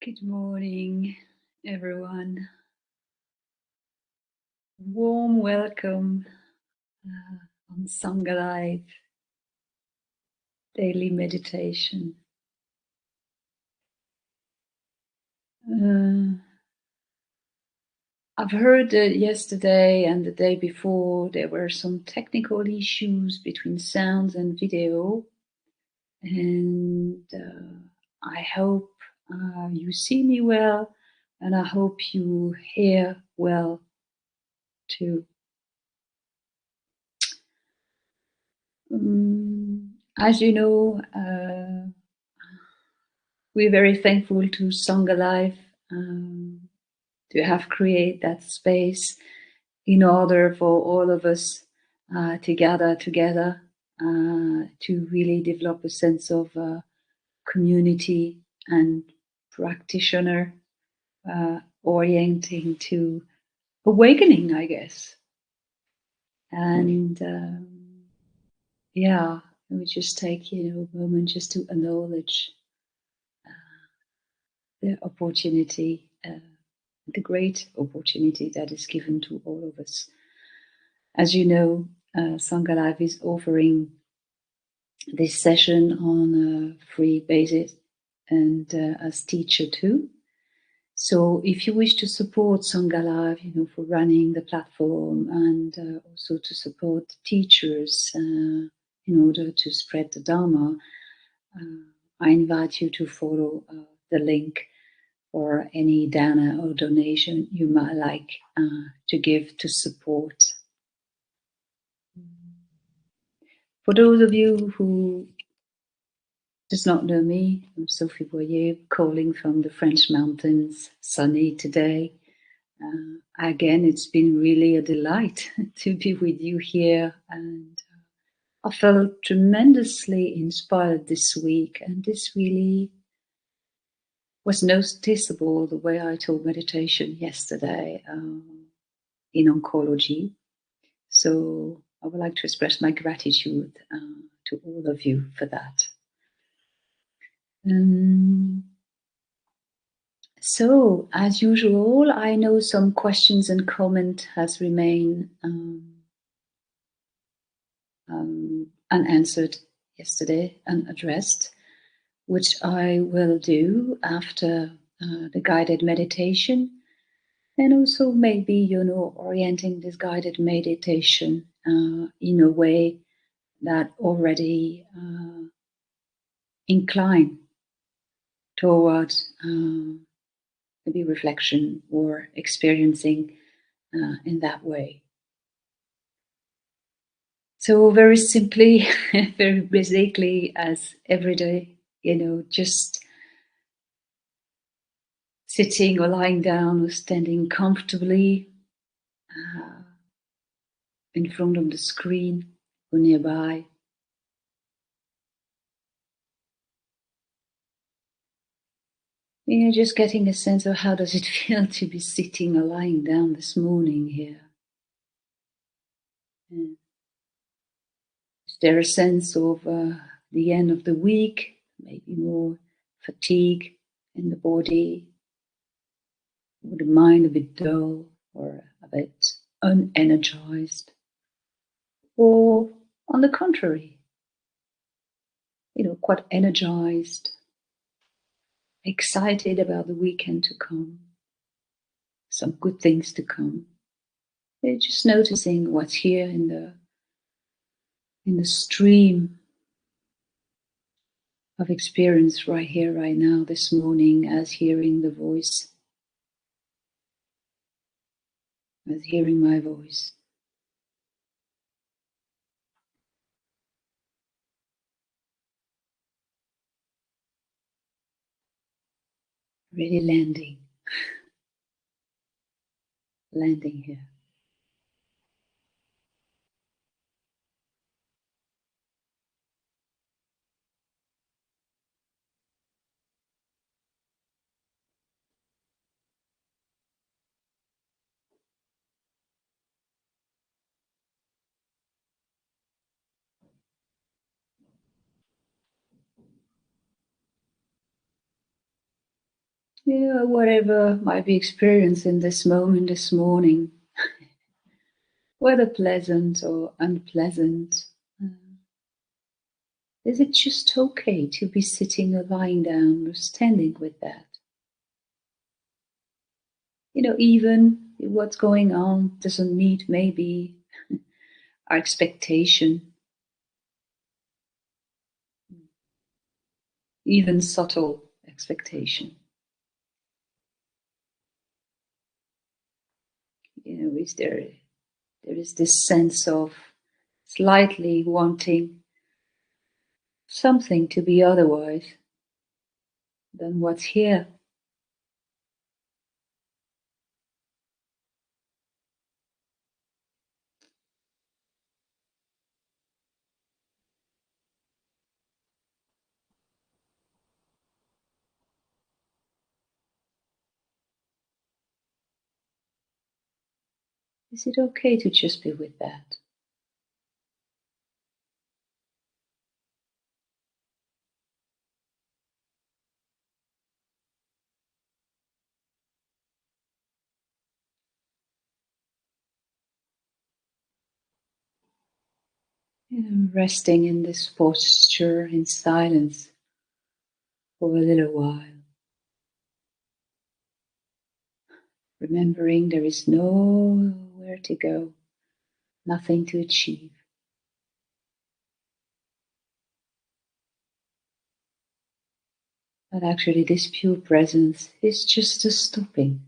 Good morning, everyone. Warm welcome on Sangha Live Daily Meditation. I've heard that yesterday and the day before there were some technical issues between sounds and video, and I hope you see me well, and I hope you hear well too. As you know, we're very thankful to Sangha Life to have created that space in order for all of us to gather together to really develop a sense of community and practitioner orienting to awakening, I guess. And yeah, we just take a moment just to acknowledge the opportunity, the great opportunity that is given to all of us. As you know, Sangha Life is offering this session on a free basis and as teacher too. So if you wish to support Sangha Life, for running the platform and also to support teachers in order to spread the Dharma, I invite you to follow the link or any dana or donation you might like to give to support. For those of you who does not know me, I'm Sophie Boyer, calling from the French mountains, sunny today. Again, it's been really a delight to be with you here, and I felt tremendously inspired this week, and this really was noticeable the way I taught meditation yesterday in oncology. So I would like to express my gratitude to all of you for that. So, as usual, I know some questions and comment has remained unanswered yesterday, unaddressed, which I will do after the guided meditation, and also maybe orienting this guided meditation in a way that already incline towards maybe reflection or experiencing in that way. So very simply, very basically, as every day, just sitting or lying down or standing comfortably in front of the screen or nearby. Just getting a sense of how does it feel to be sitting or lying down this morning here. Is there a sense of the end of the week, maybe more fatigue in the body, or the mind a bit dull or a bit unenergized? Or on the contrary, quite energized, excited about the weekend to come, some good things to come. They're just noticing what's here in the stream of experience right here, right now, this morning, as hearing the voice, as hearing my voice. Really landing here. Whatever might be experienced in this moment, this morning, whether pleasant or unpleasant, uh, is it just okay to be sitting or lying down or standing with that? Even what's going on doesn't meet maybe our expectation, even subtle expectation. Is there is this sense of slightly wanting something to be otherwise than what's here. Is it okay to just be with that? Resting in this posture in silence for a little while, remembering there is nowhere to go, nothing to achieve. But actually, this pure presence is just a stopping.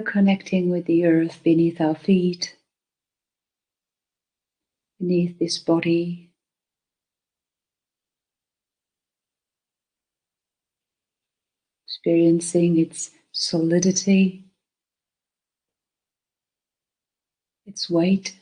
Connecting with the earth beneath our feet, beneath this body, experiencing its solidity, its weight.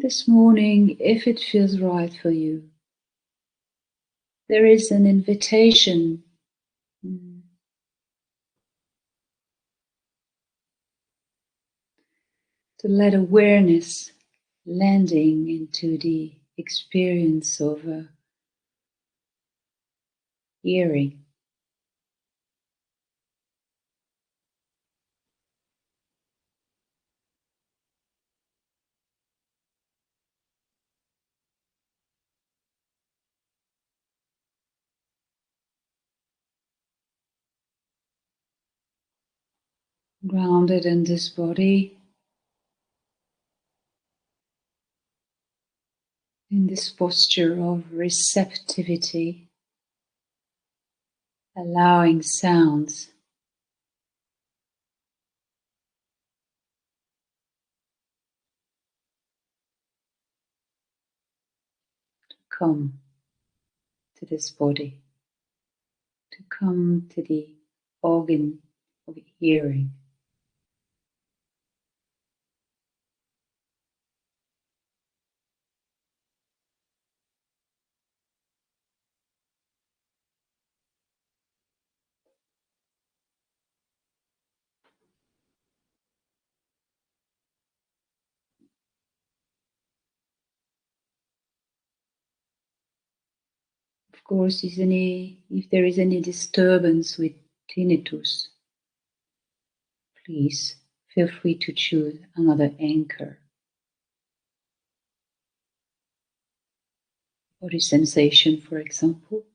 This morning, if it feels right for you, there is an invitation to let awareness landing into the experience of hearing. Grounded in this body, in this posture of receptivity, allowing sounds to come to this body, to come to the organ of hearing. Of course, if there is any disturbance with tinnitus, please feel free to choose another anchor. Body sensation, for example.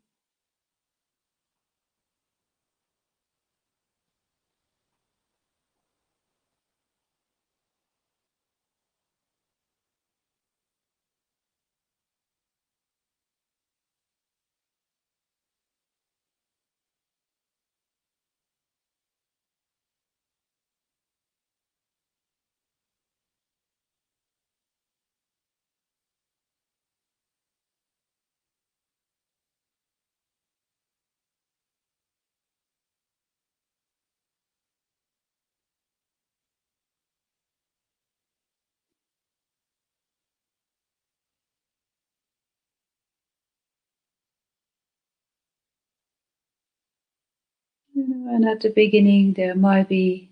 And at the beginning, there might be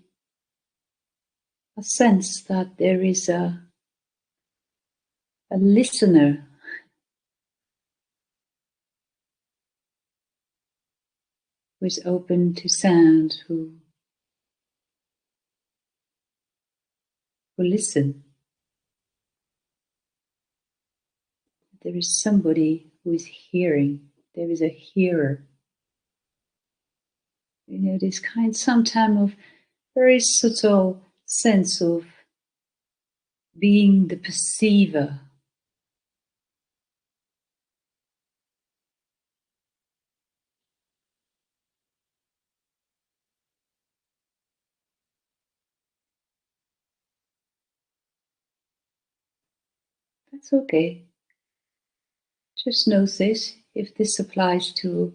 a sense that there is a listener who is open to sound, who listen. There is somebody who is hearing. There is a hearer. This kind sometimes of very subtle sense of being the perceiver. That's okay. Just notice if this applies to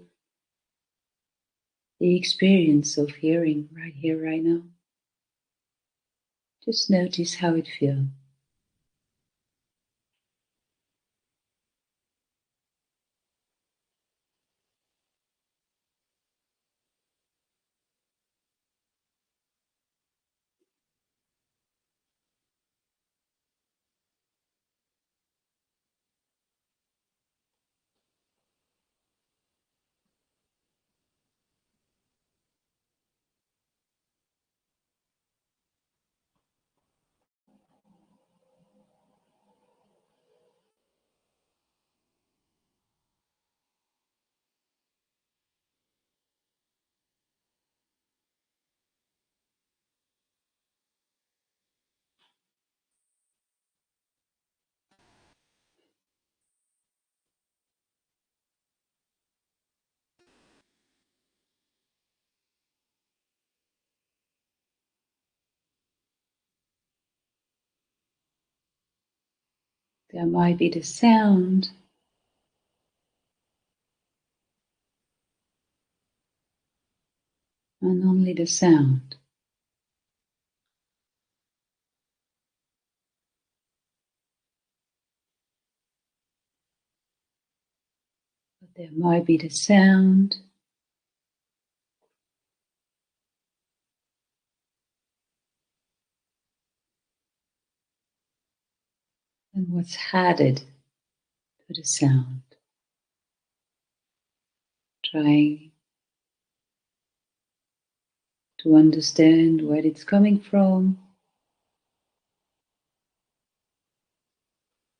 the experience of hearing right here, right now. Just notice how it feels. There might be the sound, and only the sound. But there might be the sound, and what's added to the sound. Trying to understand where it's coming from,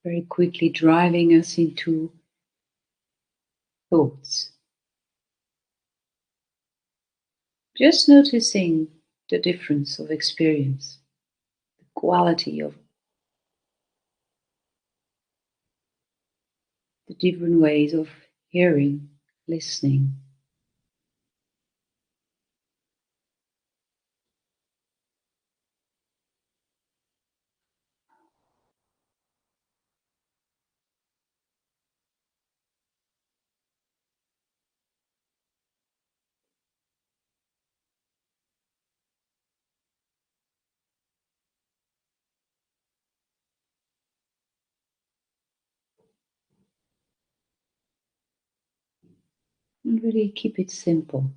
very quickly driving us into thoughts. Just noticing the difference of experience, the quality of the different ways of hearing, listening. And really keep it simple.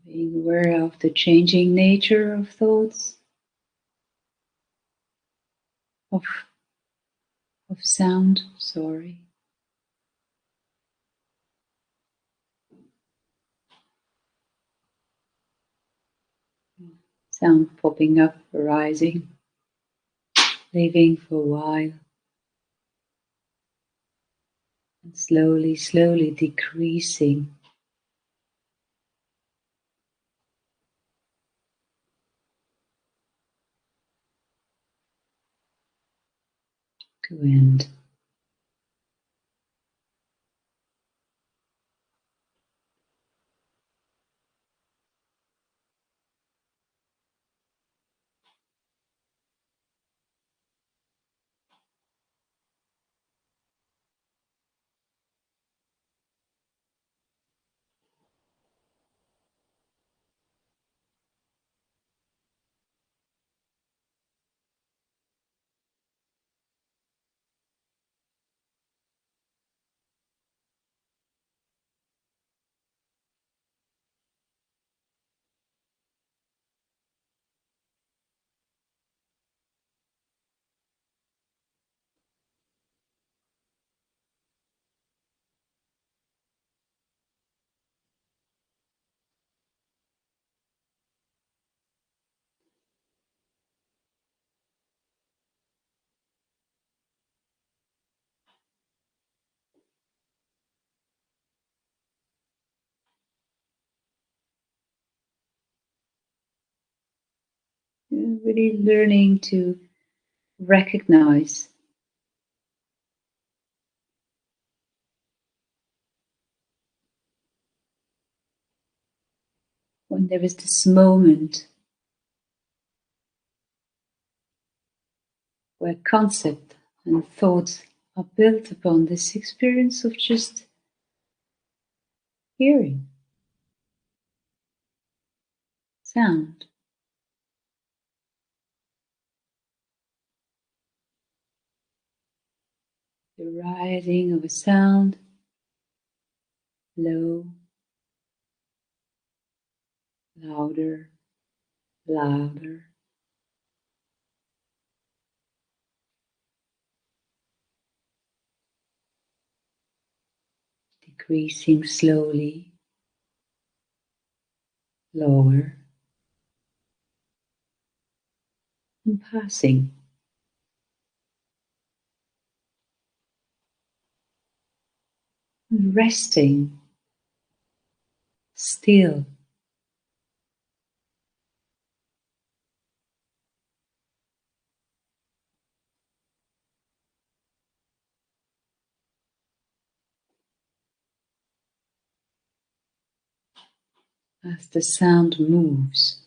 Being aware of the changing nature of thoughts, of, of sound, sorry. Sound popping up, arising, leaving for a while, and slowly, slowly decreasing to end. Really learning to recognize when there is this moment where concept and thoughts are built upon this experience of just hearing sound. The rising of a sound, low, louder, louder, decreasing slowly, lower, and passing, and resting still. as the sound moves.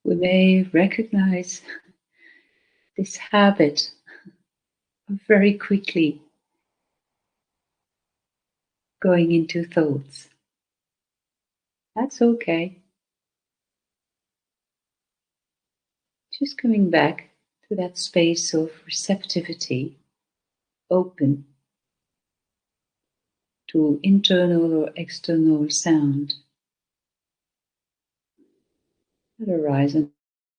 We may recognize this habit of very quickly going into thoughts. That's okay. Just coming back to that space of receptivity, open to internal or external sound that arise and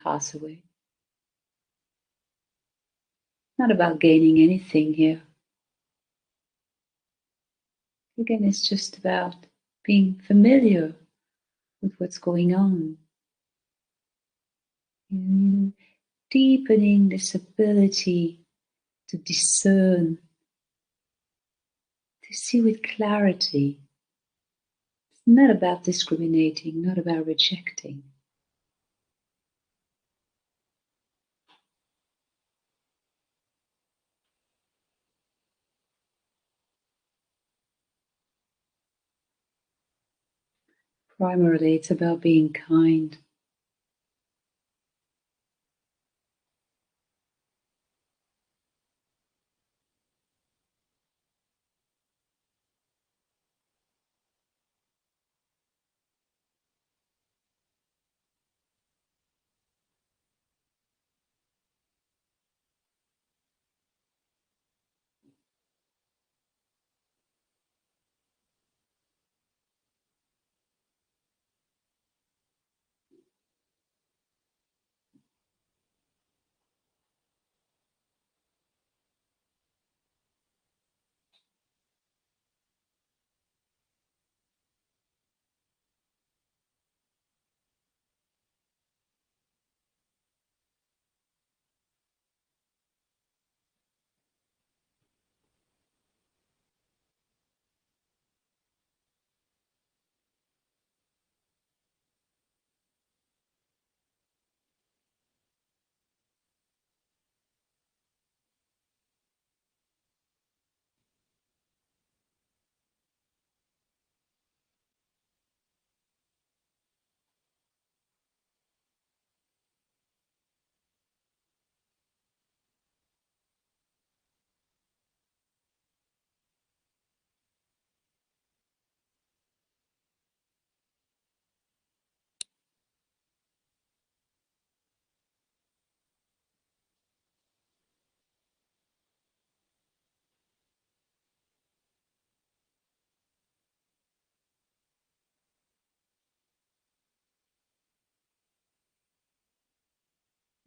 pass away. Not about gaining anything here. Again, it's just about being familiar with what's going on. And deepening this ability to discern, to see with clarity. It's not about discriminating, not about rejecting. Primarily, it's about being kind.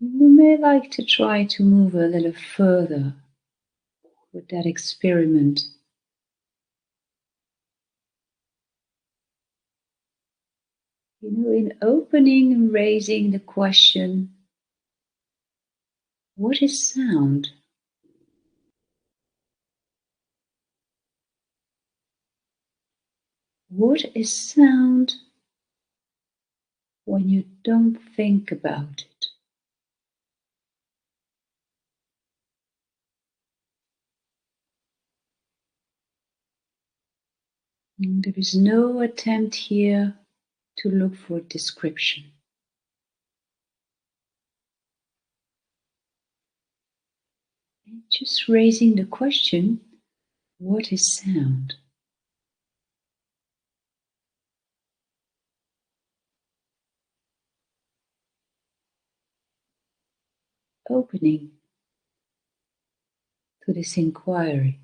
You may like to try to move a little further with that experiment. In opening and raising the question, what is sound? What is sound when you don't think about it? There is no attempt here to look for description. Just raising the question, what is sound? opening to this inquiry.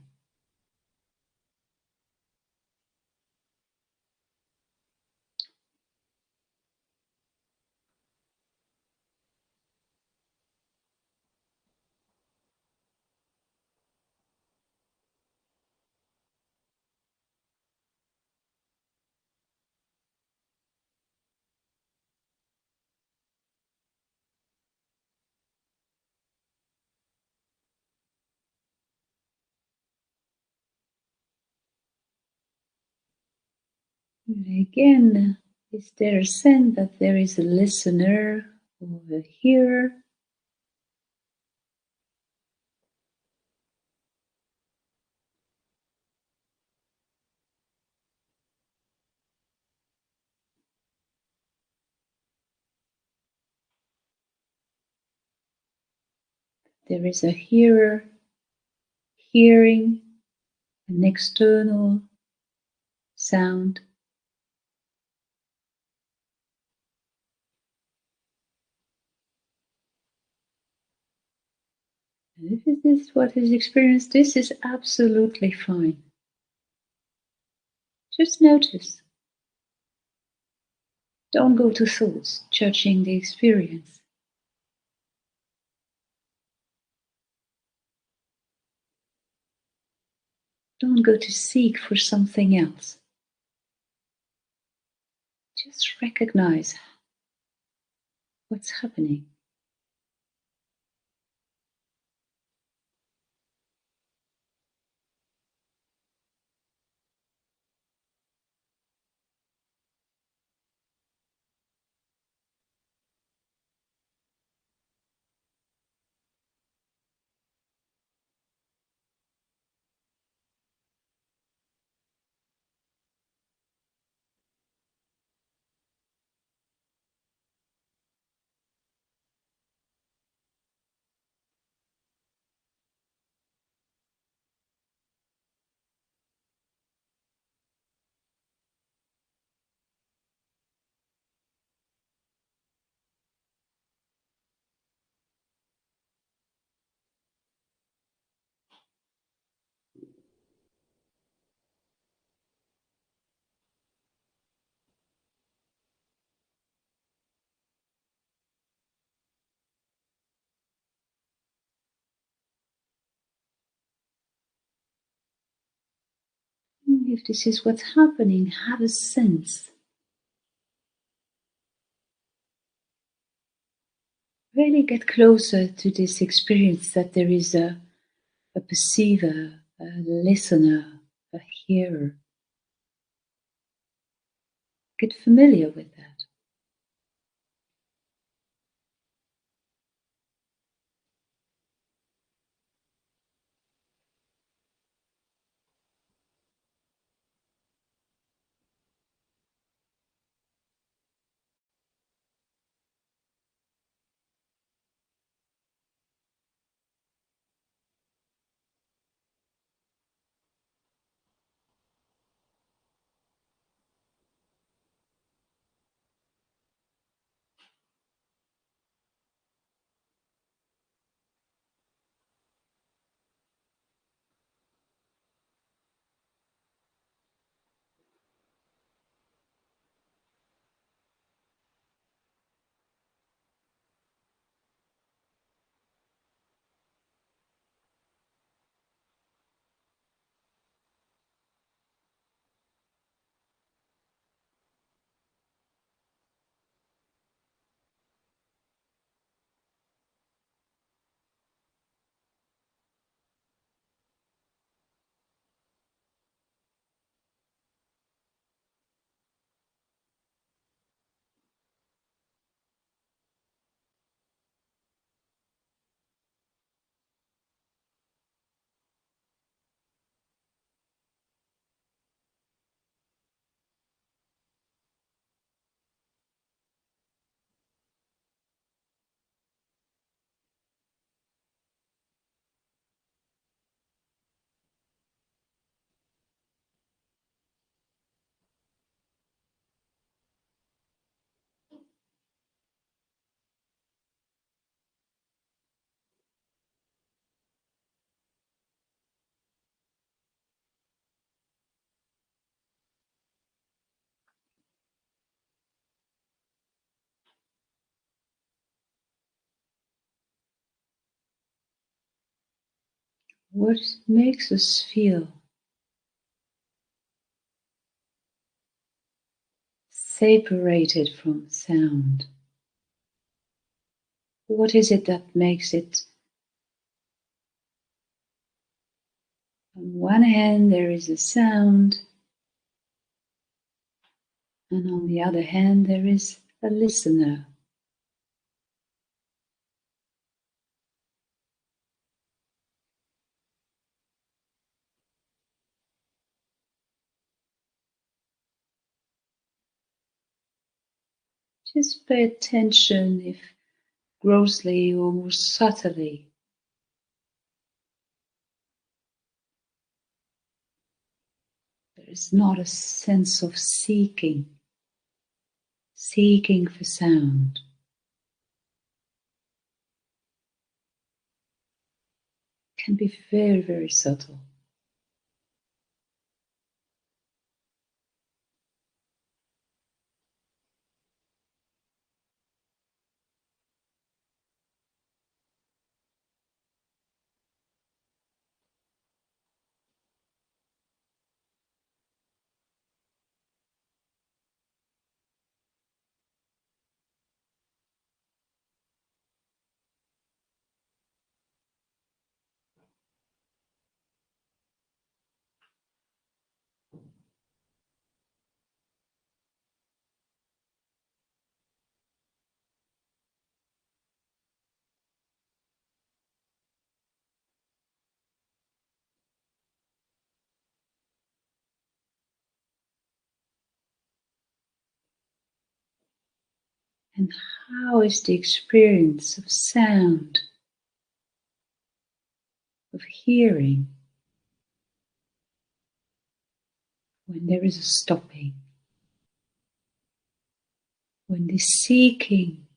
Again, is there a sense that there is a listener or a hearer? There is a hearer hearing an external sound. And if it is what is experienced, this is absolutely fine. Just notice. Don't go to thoughts judging the experience. Don't go to seek for something else. Just recognize what's happening. If this is what's happening, have a sense. Really get closer to this experience that there is a perceiver, a listener, a hearer. Get familiar with that. what makes us feel separated from sound? What is it that makes it, on one hand there is a sound, and on the other hand there is a listener? Just pay attention if grossly or more subtly there is not a sense of seeking for sound. It can be very, very subtle. And how is the experience of sound, of hearing, when there is a stopping, when the seeking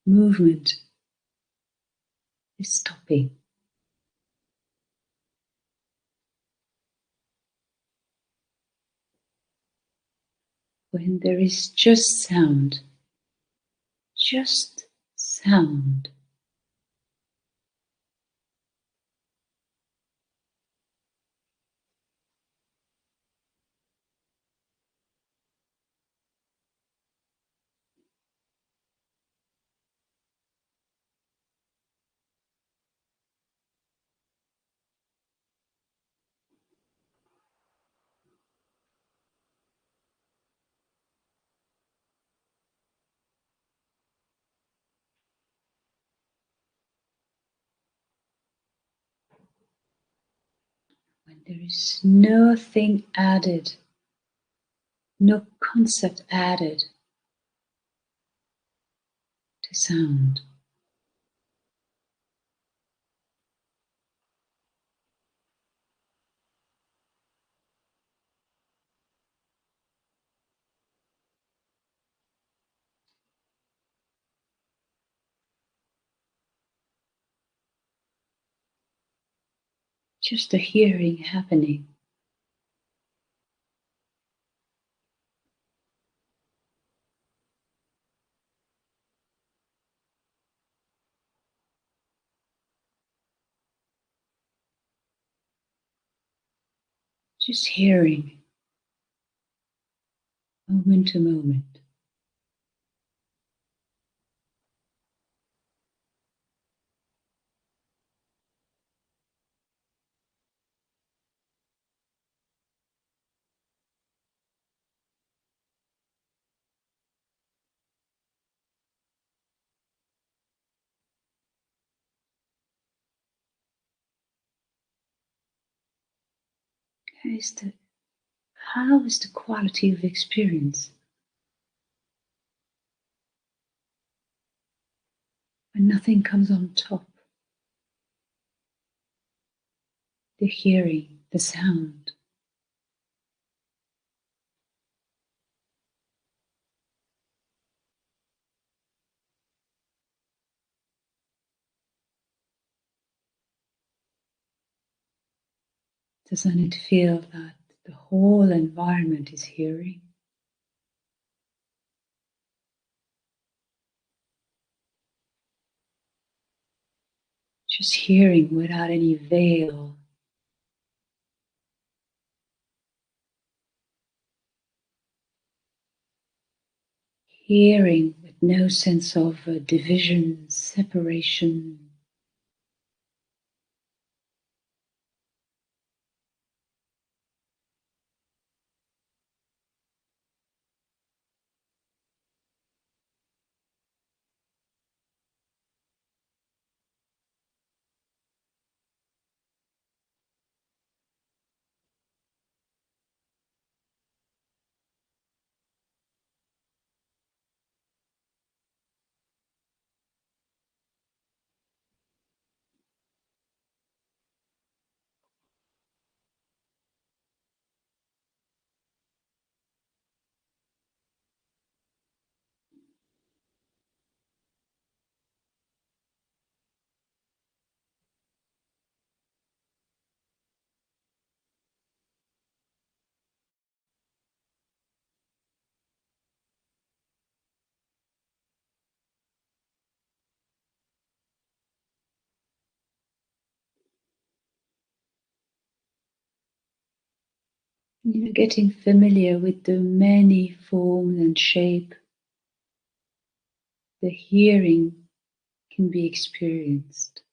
movement is stopping? When there is just sound, just sound. When there is nothing added, no concept added to sound. Just the hearing happening. Just hearing, moment to moment. How is the quality of experience when nothing comes on top? The hearing, the sound. Doesn't it feel that the whole environment is hearing? Just hearing without any veil, Hearing with no sense of division, separation. Getting familiar with the many forms and shape the hearing can be experienced.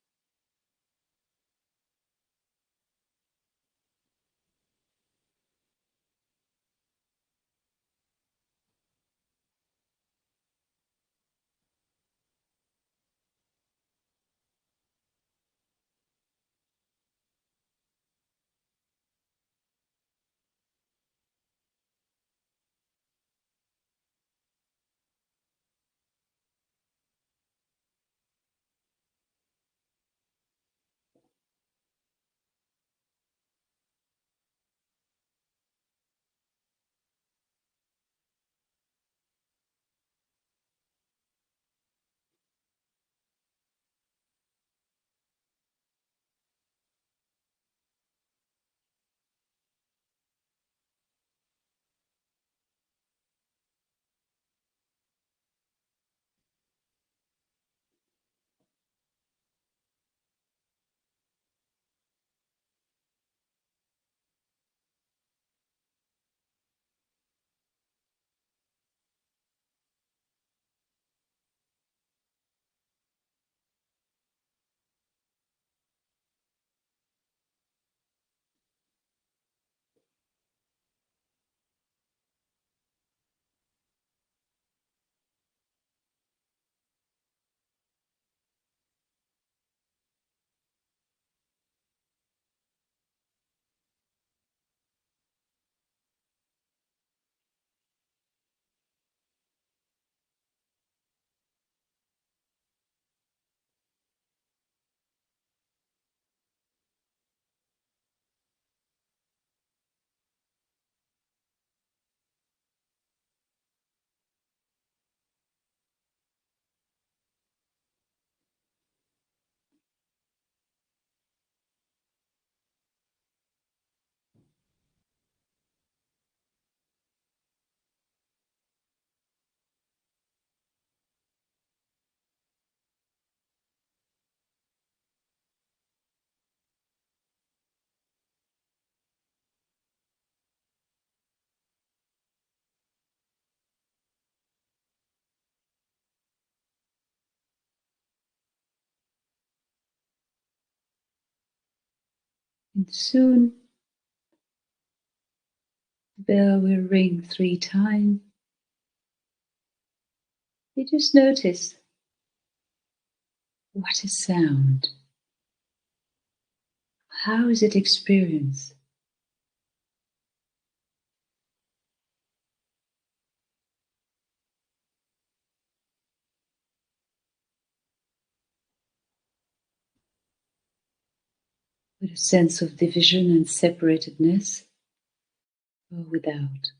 And soon the bell will ring 3 times. You just notice what is sound? How is it experienced? With a sense of division and separatedness, or without?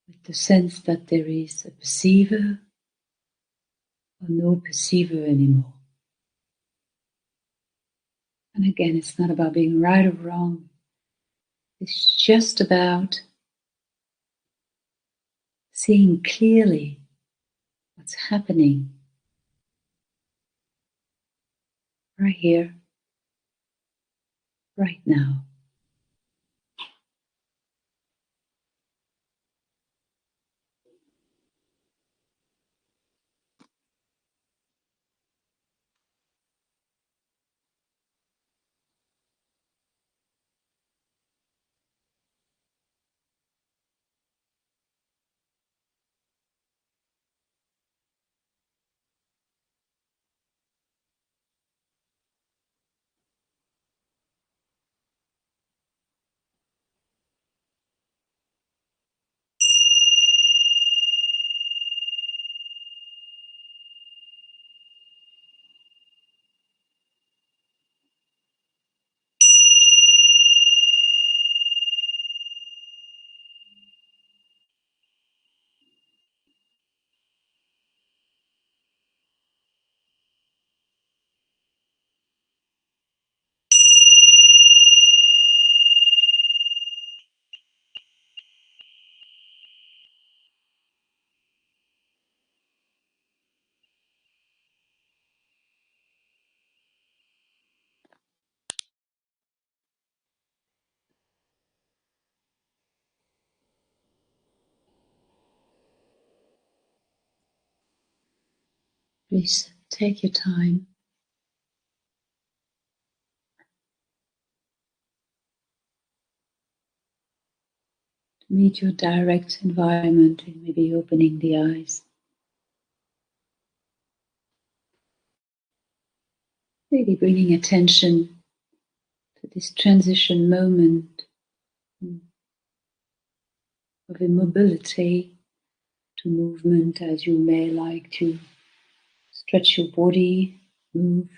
With the sense that there is a perceiver or no perceiver anymore. And again, it's not about being right or wrong. It's just about seeing clearly what's happening right here, right now. Please take your time to meet your direct environment and maybe opening the eyes. Really bringing attention to this transition moment of immobility to movement, as you may like to stretch your body, move.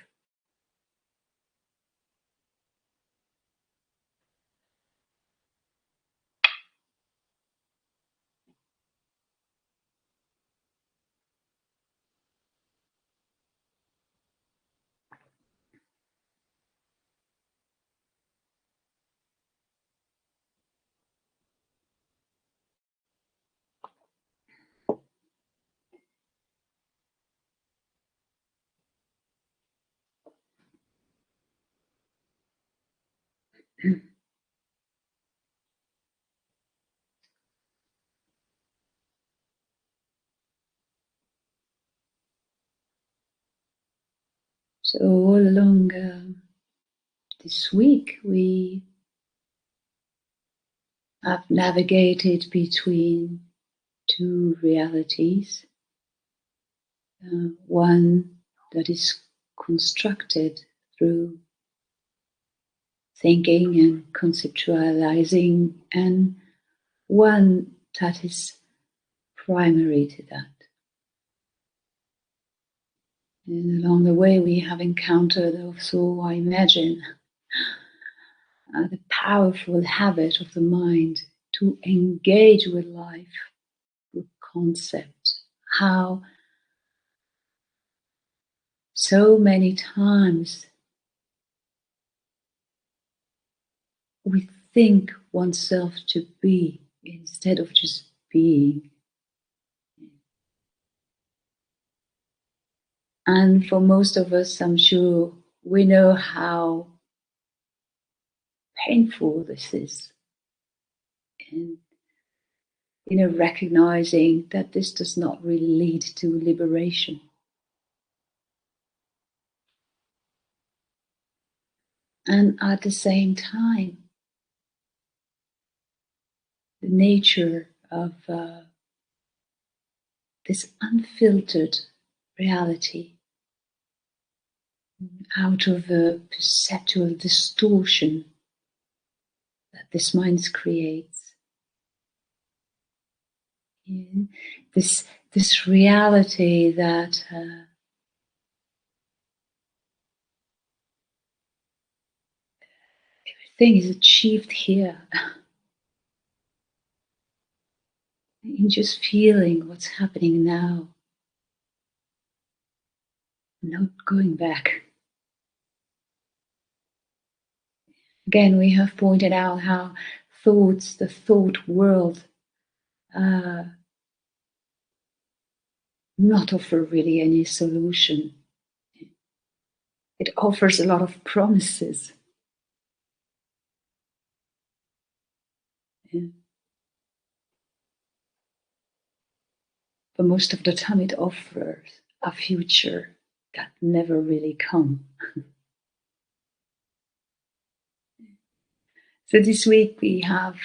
So all along this week, we have navigated between two realities. One that is constructed through thinking and conceptualizing, and one that is primary to that. And along the way, we have encountered also, I imagine, the powerful habit of the mind to engage with life with concept. How so many times we think oneself to be instead of just being. And for most of us, I'm sure we know how painful this is. And recognizing that this does not really lead to liberation. And at the same time, the nature of this unfiltered reality out of a perceptual distortion that this mind creates. Yeah. This reality that everything is achieved here. In just feeling what's happening now, not going back. Again, we have pointed out how thoughts, the thought world, not offer really any solution. It offers a lot of promises. Yeah. But most of the time it offers a future that never really come. So this week we have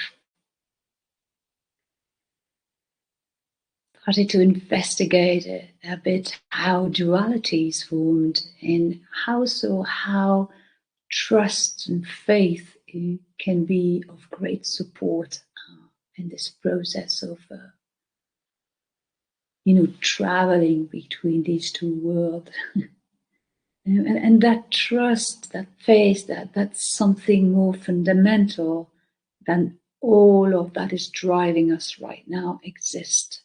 started to investigate a bit how duality is formed and how trust and faith can be of great support in this process of traveling between these two worlds. And that trust, that faith, that's something more fundamental than all of that is driving us right now exist.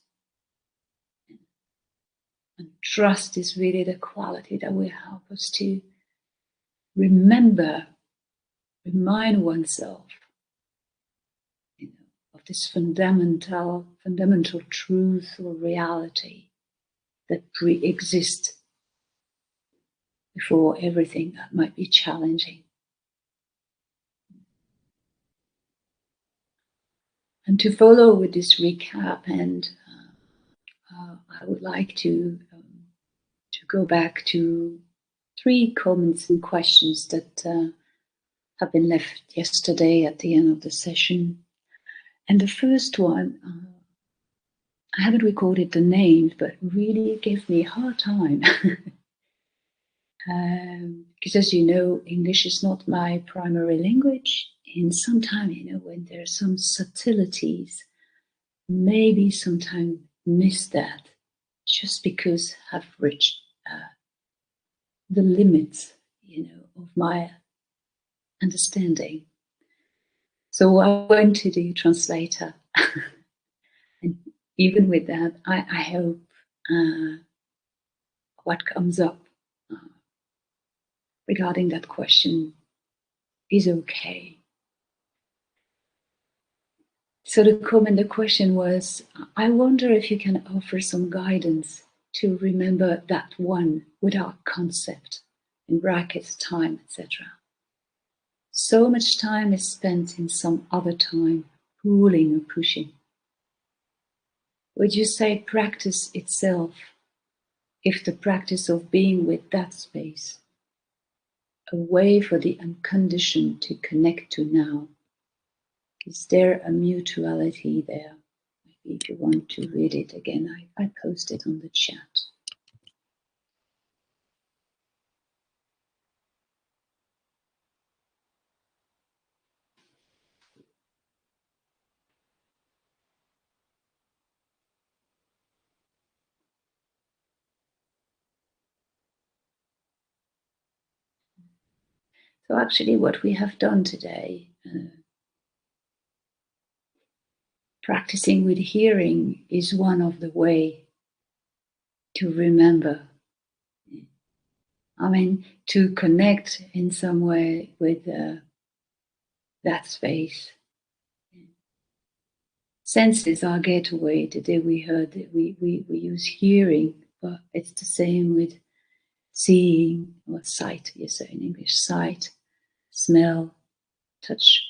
And trust is really the quality that will help us to remind oneself, of this fundamental truth or reality that pre-exists before everything that might be challenging. And to follow with this recap, and I would like to go back to 3 comments and questions that have been left yesterday at the end of the session. And the first one, I haven't recorded the names, but really gave me a hard time. Because as you know, English is not my primary language. And sometimes, when there are some subtleties, maybe sometimes miss that just because I've reached the limits, of my understanding. So I went to the translator. And even with that, I hope what comes up regarding that question is okay. So the question was, I wonder if you can offer some guidance to remember that one without concept, in brackets, time, etc. So much time is spent in some other time, pulling or pushing. Would you say practice itself, if the practice of being with that space, a way for the unconditioned to connect to now? Is there a mutuality there? Maybe if you want to read it again, I post it on the chat. So actually what we have done today, practicing with hearing, is one of the way to remember. To connect in some way with that space. Senses are gateway. Today we heard that we use hearing, but it's the same with seeing or sight. You say in English, sight, smell, touch.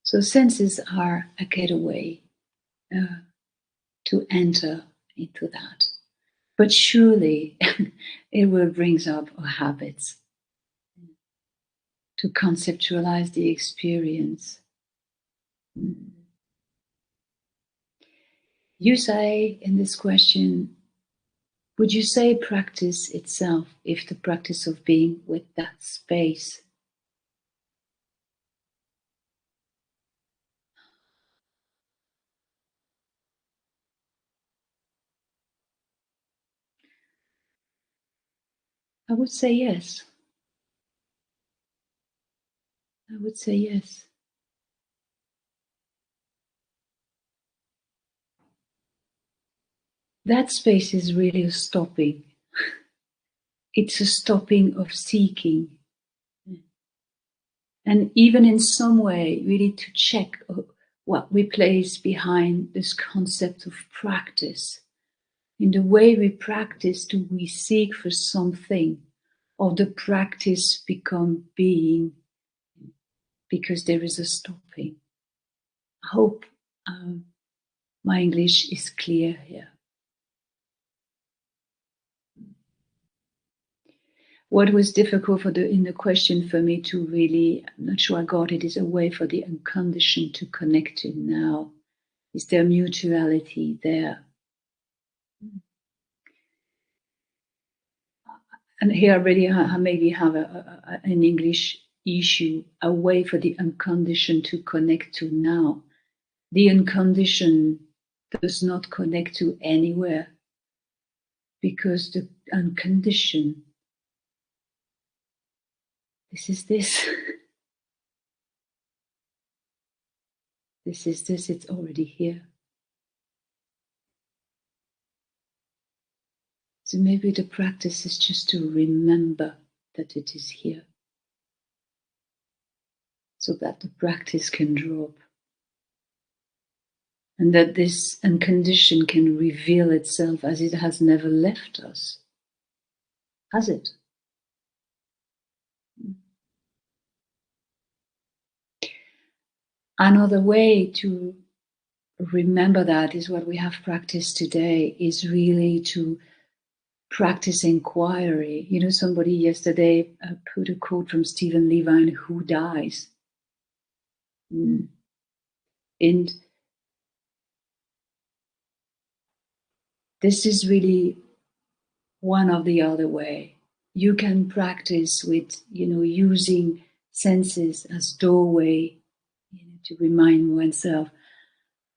So senses are a gateway to enter into that. But surely it will bring up our habits to conceptualize the experience. You say in this question, would you say practice itself, if the practice of being with that space? I would say yes. I would say yes. That space is really a stopping. It's a stopping of seeking. And even in some way, really to check what we place behind this concept of practice. in the way we practice, do we seek for something, or the practice become being because there is a stopping? I hope my English is clear here. What was difficult in the question for me to really, I'm not sure I got it, is a way for the unconditioned to connect to now. Is there mutuality there? And here already I maybe have an English issue, a way for the unconditioned to connect to now. The unconditioned does not connect to anywhere because the unconditioned, this is this. This is this, it's already here. So maybe the practice is just to remember that it is here, so that the practice can drop. And that this unconditioned can reveal itself as it has never left us. Has it? Another way to remember that is what we have practiced today, is really to practice inquiry. You know, somebody yesterday put a quote from Stephen Levine, "Who dies?" And this is really one of the other way. You can practice with, using senses as doorway, to remind oneself.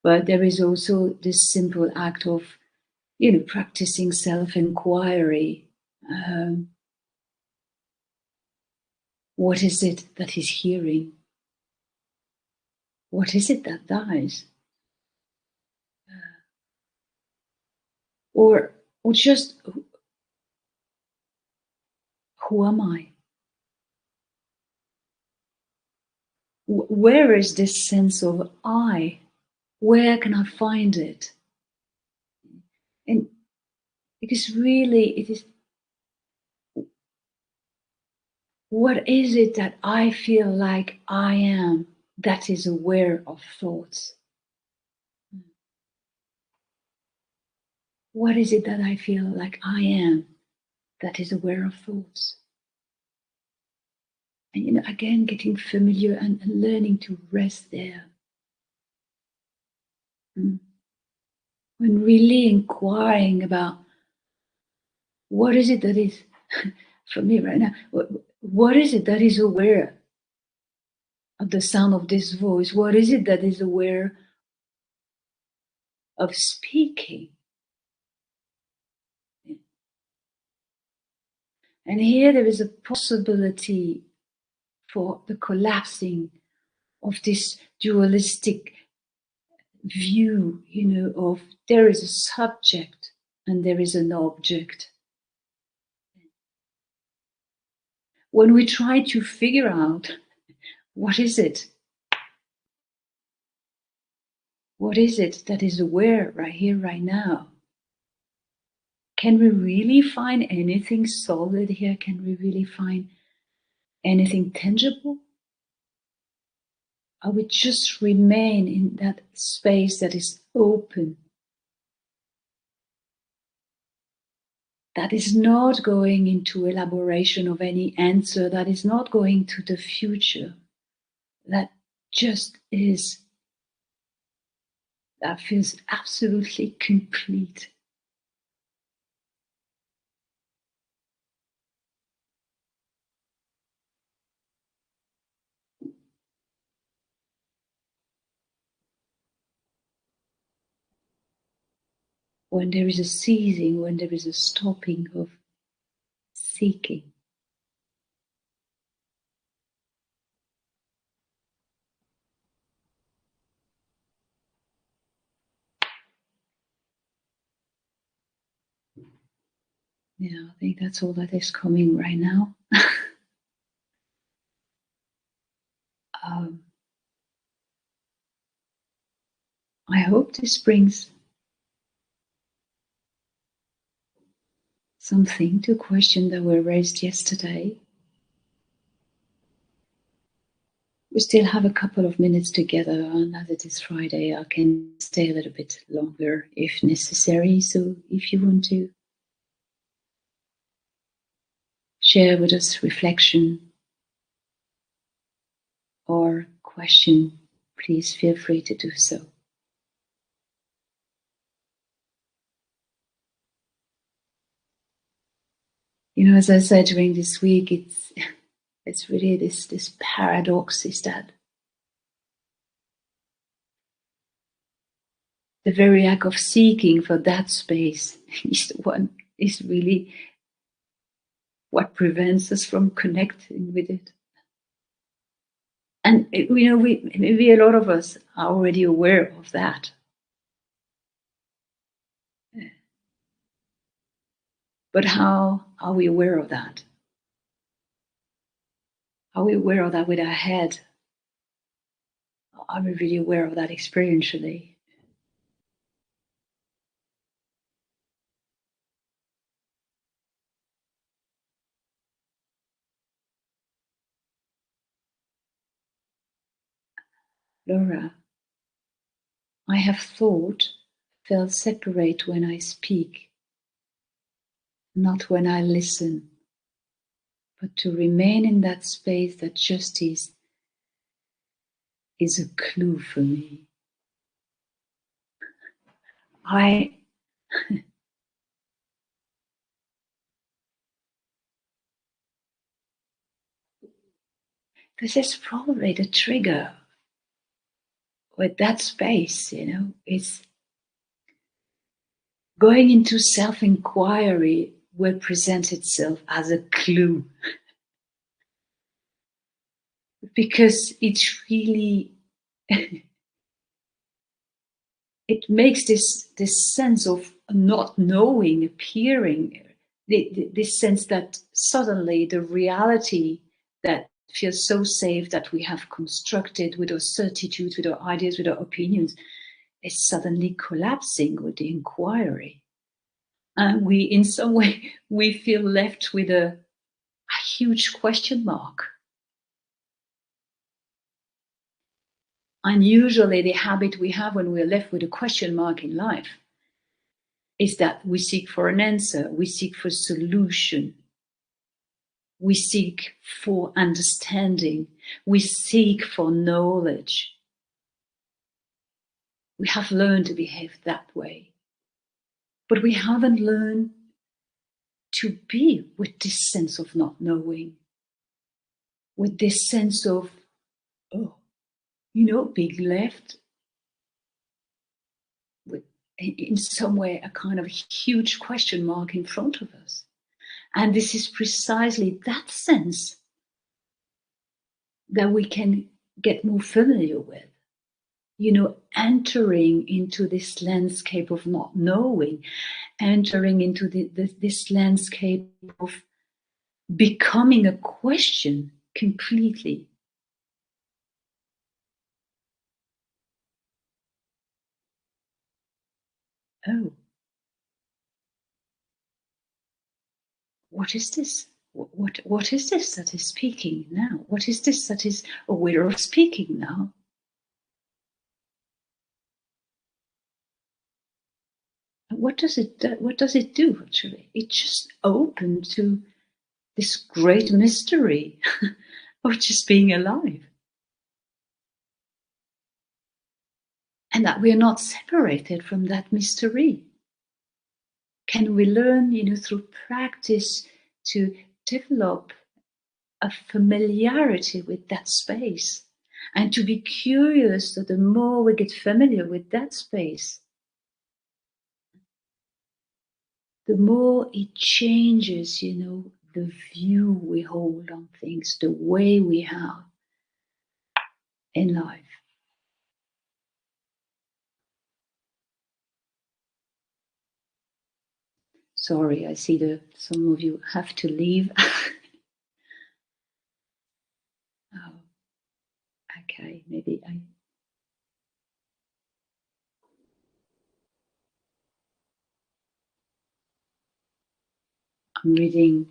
But there is also this simple act of, practicing self-inquiry. What is it that is hearing? What is it that dies? Or just, who am I? Where is this sense of I? Where can I find it? And because really it is, what is it that I feel like I am that is aware of thoughts? What is it that I feel like I am that is aware of thoughts? And again, getting familiar and learning to rest there. When really inquiring about what is it that is, for me right now, what is it that is aware of the sound of this voice? What is it that is aware of speaking? And here there is a possibility for the collapsing of this dualistic view, of there is a subject and there is an object. When we try to figure out what is it that is aware right here, right now, can we really find anything solid here? Can we really find anything tangible? Or we just remain in that space that is open, that is not going into elaboration of any answer, that is not going to the future, that just is, that feels absolutely complete. When there is a ceasing, when there is a stopping of seeking. Yeah, I think that's all that is coming right now. I hope this brings something, two questions that were raised yesterday. We still have a couple of minutes together, and as it is Friday, I can stay a little bit longer if necessary. So if you want to share with us reflection or question, please feel free to do so. You know, as I said during this week, it's really this paradox is that the very act of seeking for that space is really what prevents us from connecting with it. And you know, maybe a lot of us are already aware of that. But how are we aware of that? Are we aware of that with our head? Are we really aware of that experientially? Laura, I have thought, felt separate when I speak, not when I listen, but to remain in that space that just is a clue for me. I This is probably the trigger with that space, you know, it's going into self-inquiry will present itself as a clue because it's really it makes this sense of not knowing appearing, this sense that suddenly the reality that feels so safe that we have constructed with our certitudes, with our ideas, with our opinions, is suddenly collapsing with the inquiry. And we, in some way, we feel left with a huge question mark. And usually the habit we have when we're left with a question mark in life is that we seek for an answer, we seek for solution, we seek for understanding, we seek for knowledge. We have learned to behave that way. But we haven't learned to be with this sense of not knowing, with this sense of, oh, you know, being left with, in some way, a kind of huge question mark in front of us. And this is precisely that sense that we can get more familiar with. You know, entering into this landscape of not knowing, entering into this landscape of becoming a question completely. Oh, what is this? What is this that is speaking now? What is this that is aware of speaking now? What does it do? What does it do actually? It just opened to this great mystery of just being alive. And that we are not separated from that mystery. Can we learn, you know, through practice to develop a familiarity with that space and to be curious that the more we get familiar with that space, the more it changes, you know, the view we hold on things, the way we have in life. Sorry, I see that some of you have to leave. Oh, okay, maybe I. I'm reading.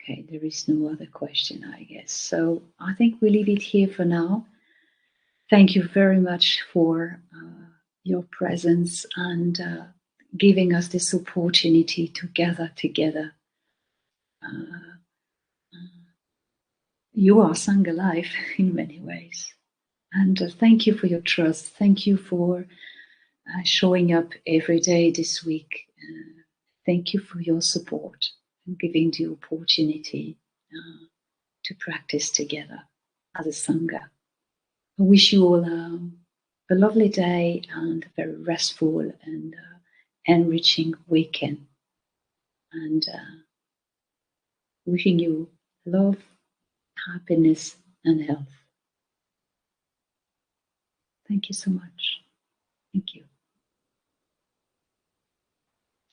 Okay, there is no other question, I guess. So I think we leave it here for now. Thank you very much for your presence and giving us this opportunity to gather together. You are Sangha Life in many ways. And thank you for your trust. Thank you for showing up every day this week. Thank you for your support and giving the opportunity to practice together as a Sangha. I wish you all a lovely day and a very restful and enriching weekend. And wishing you love, happiness, and health. Thank you so much. Thank you.